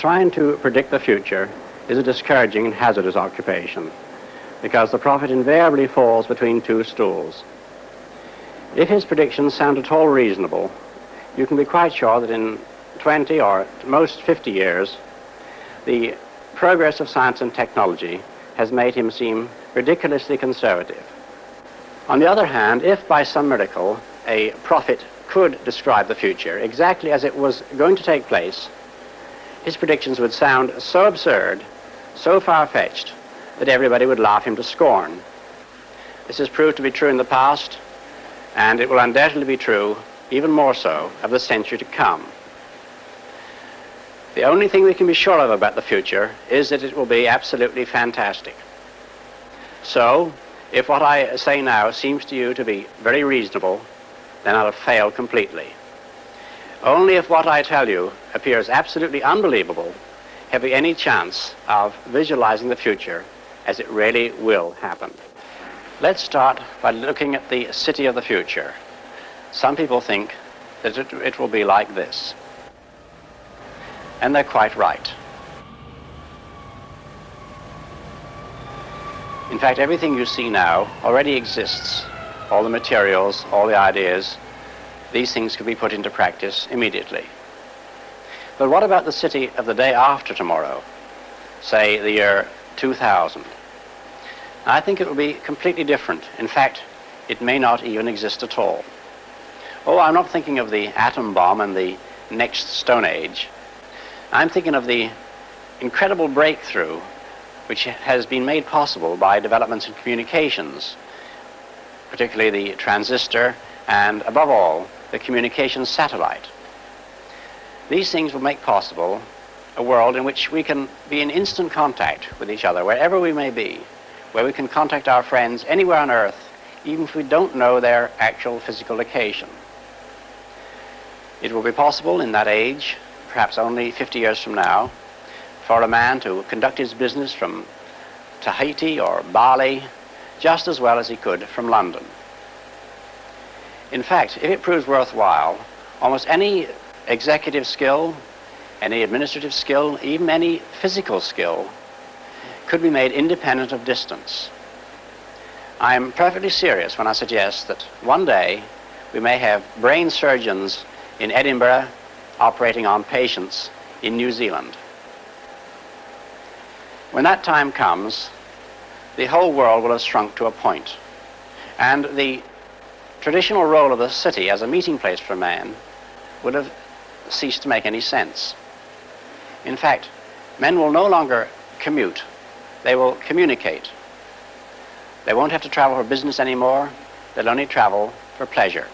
trying to predict the future is a discouraging and hazardous occupation because the prophet invariably falls between two stools. If his predictions sound at all reasonable, you can be quite sure that in 20 or at most 50 years, the progress of science and technology has made him seem ridiculously conservative. On the other hand, if by some miracle a prophet could describe the future exactly as it was going to take place, his predictions would sound so absurd, so far-fetched, that everybody would laugh him to scorn. This has proved to be true in the past, and it will undoubtedly be true, even more so, of the century to come. The only thing we can be sure of about the future is that it will be absolutely fantastic. So, if what I say now seems to you to be very reasonable, then I'll have failed completely. Only if what I tell you appears absolutely unbelievable have we any chance of visualizing the future as it really will happen. Let's start by looking at the city of the future. Some people think that it will be like this. And they're quite right. In fact, everything you see now already exists. All the materials, all the ideas, these things could be put into practice immediately. But what about the city of the day after tomorrow, say the year 2000? I think it will be completely different. In fact, it may not even exist at all. Oh, I'm not thinking of the atom bomb and the next Stone Age. I'm thinking of the incredible breakthrough which has been made possible by developments in communications, particularly the transistor and, above all, the communications satellite. These things will make possible a world in which we can be in instant contact with each other, wherever we may be, where we can contact our friends anywhere on Earth, even if we don't know their actual physical location. It will be possible in that age, perhaps only 50 years from now, for a man to conduct his business from Tahiti or Bali just as well as he could from London. In fact, if it proves worthwhile, almost any executive skill, any administrative skill, even any physical skill, could be made independent of distance. I'm perfectly serious when I suggest that one day we may have brain surgeons in Edinburgh operating on patients in New Zealand. When that time comes, the whole world will have shrunk to a point, and the traditional role of the city as a meeting place for man would have ceased to make any sense. In fact, men will no longer commute, they will communicate. They won't have to travel for business anymore, they'll only travel for pleasure.